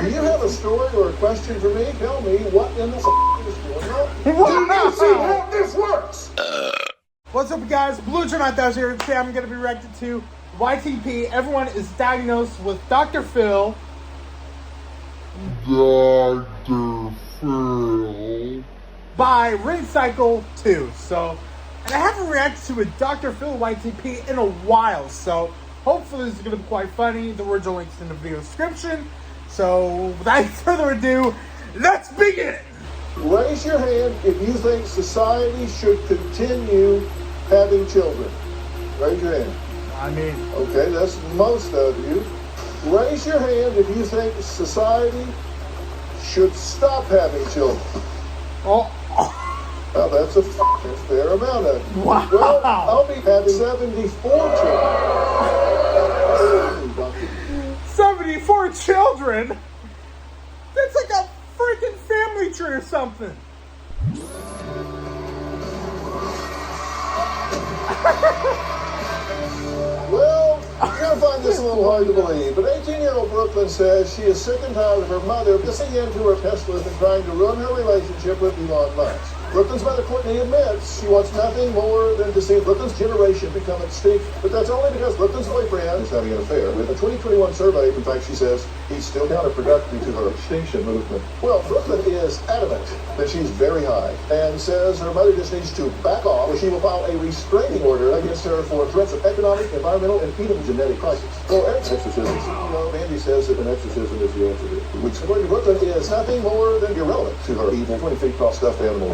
Do you have a story or a question for me? Tell me what in the is going on. Do you see how this works? What's up, guys? Blue Journal here. Today I'm going to be reacting to YTP. Everyone is diagnosed with Dr. Phil. Dr. Phil. By Ring Cycle 2. And I haven't reacted to a Dr. Phil YTP in a while, so hopefully this is going to be quite funny. The original link's in the video description. So without further ado, let's begin! Raise your hand if you think society should continue having children. Raise your hand. I mean... Okay, that's most of you. Raise your hand if you think society should stop having children. Oh. Well, that's a fair amount of you. Wow. Well, I'll be having 74 children. 74 children? That's like a freaking family tree or something. Well, you're going to find this a little hard to believe, but 18-year-old Brooklyn says she is sick and tired of her mother pissing into her Tesla and trying to ruin her relationship with Elon Musk. Brooklyn's mother, Courtney, admits she wants nothing more than to see Brooklyn's generation become extinct, but that's only because Brooklyn's boyfriend is having an affair with a 2021 survey. In fact, she says he's still counterproductive to her extinction movement. Well, Brooklyn is adamant that she's very high and says her mother just needs to back off or she will file a restraining order against her for threats of economic, environmental, and even genetic crisis. Well, Eric's exorcism CEO Andy says that an exorcism is the answer to it, which, according to Brooklyn, is nothing more than irrelevant to her evil 20 feet tall stuffed animal.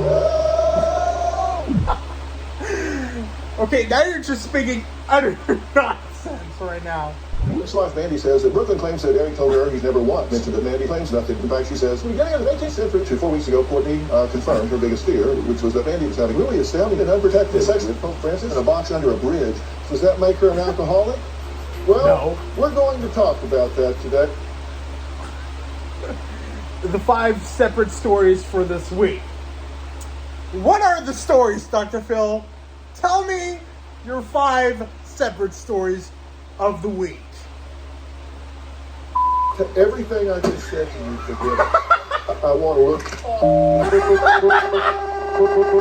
Okay, now you're just speaking utter nonsense right now. This life, Mandy says that Brooklyn claims that Eric told her he's never once mentioned that Mandy claims nothing. In fact, she says, beginning of the 18th century to 4 weeks ago, Courtney confirmed her biggest fear, which was that Mandy was having really astounding and unprotected sex with Pope Francis in a box under a bridge. Does that make her an alcoholic? Well, no. We're going to talk about that today. The 5 separate stories for this week. What are the stories, Dr. Phil? Tell me your 5 separate stories of the week. Everything I just said to you, forget it. I want to look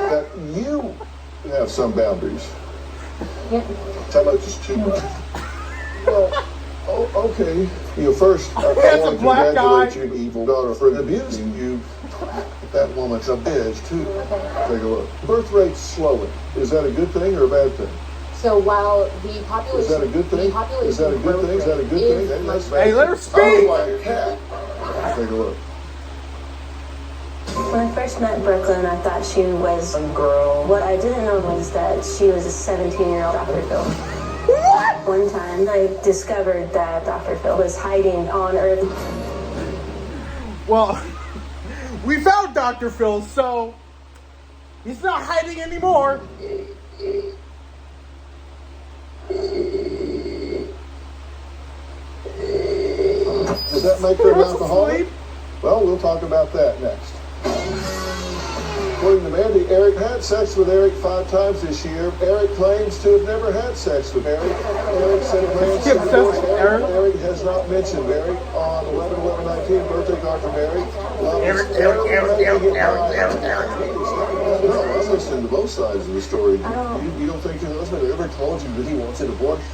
that you have some boundaries. How much is too much? Well, okay. First, I want to congratulate you, evil daughter, for abusing you. That woman's a bitch, too. Take a look. Birth rate's slowing. Is that a good thing or a bad thing? So while the population... Is that a good thing? Is that a good thing? Is that a good thing? Hey, let her speak! Like a cat. Take a look. When I first met Brooklyn, I thought she was a girl. What I didn't know was that she was a 17-year-old Dr. Phil. What? One time, I discovered that Dr. Phil was hiding on Earth. Well, we found Dr. Phil, so he's not hiding anymore. Does that make her an alcoholic? Well, we'll talk about that next. According to Mandy, Eric had sex with Eric 5 times this year. Eric claims to have never had sex with Eric. Eric said plans to divorce Eric. Eric has not mentioned Eric on 11/11/19 birthday card from Eric. Eric. No, I'm listening to both sides of the story. You don't think your husband ever told you that he wants a divorce?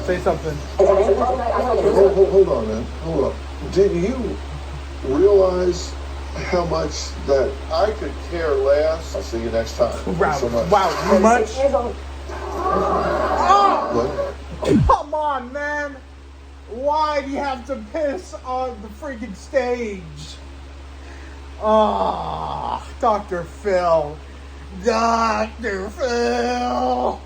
Say something. Hold on, man. Hold on. Did you realize how much that I could care less? I'll see you next time. Wow. So much. Wow, too much? What? Come on, man. Why do you have to piss on the freaking stage? Dr. Phil. Dr. Phil.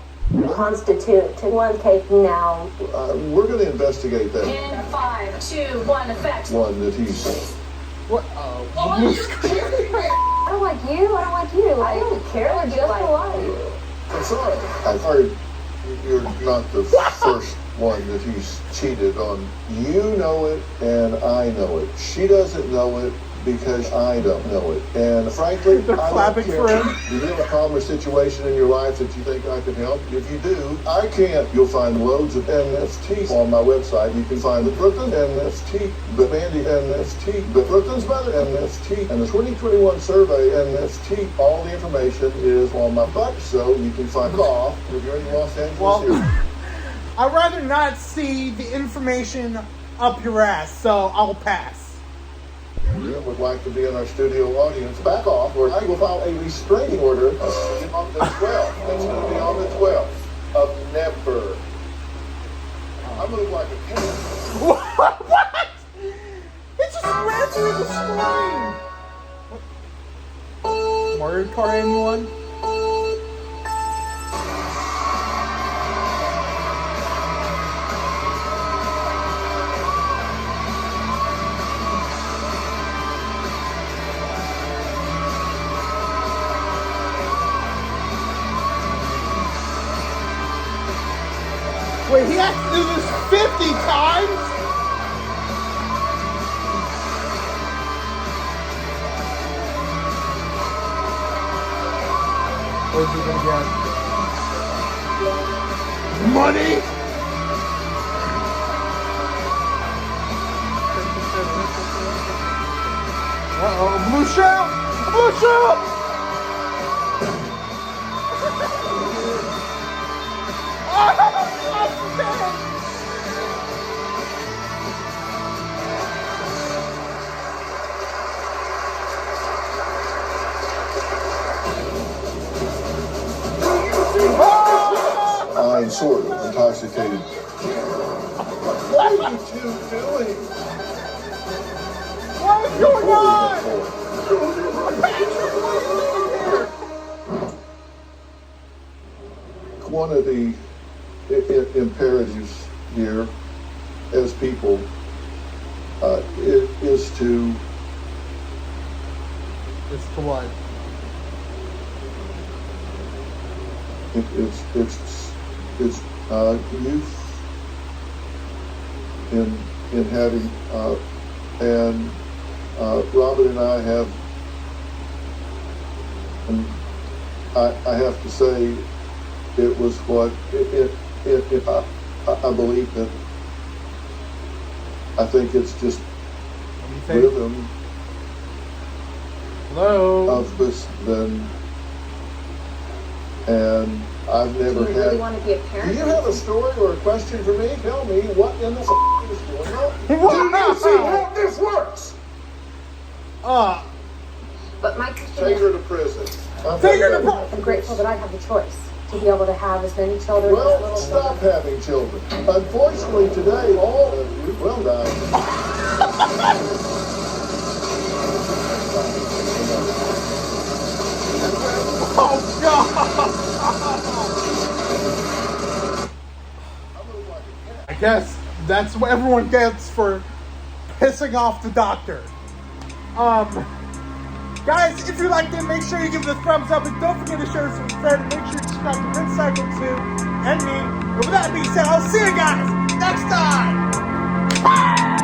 Constitute to 1 cake now. We're going to investigate that. In 5, 2, 1, effect. One that he's... What? I don't like you. I don't like you. I don't care. We're just alike. It's all right. I've heard you're not the first one that he's cheated on. You know it, and I know it. She doesn't know it, because I don't know it. And frankly, They're I don't clapping care. for him. Do you have a problem or situation in your life that you think I can help? If you do, I can't. You'll find loads of NFTs on my website. You can find the Brooklyn NFT, the Mandy NFT, the Brooklyn's Mother NFT, and the 2021 survey NFT. All the information is on my butt, so you can find it off if you're in the Los Angeles area. I'd rather not see the information up your ass, so I'll pass. Would like to be in our studio audience, back off, or I will file a restraining order on the 12th. That's going to be on the 12th of November. I'm going to look like a cat. What? It just ran through the screen. Mario Kart anyone? Wait, he has to do this 50 times? Where's he gonna get? Money? Uh-oh, blue shell! Blue shell! I'm sort of intoxicated. What are you two doing? What is going on? One of the imperatives here as people is to It's to what? it's youth in having and Robin and I have, and I have to say it was what I believe that I think it's just rhythm Hello? of this then. And I've never Do you really had. want to be a parent? Do you have a story or a question for me? Tell me what in the is going on. Wow. Do you see how this works? But my question Take her is, to prison. Take her to I'm grateful that I have the choice to be able to have as many children as Well, little stop children. having children. Unfortunately, today all of you will die. Oh, God! I guess that's what everyone gets for pissing off the doctor. Guys, if you liked it, make sure you give it a thumbs up and don't forget to share this with a friend. Make sure you subscribe to Rinse Cycle 2 and me. And with that being said, I'll see you guys next time. Bye!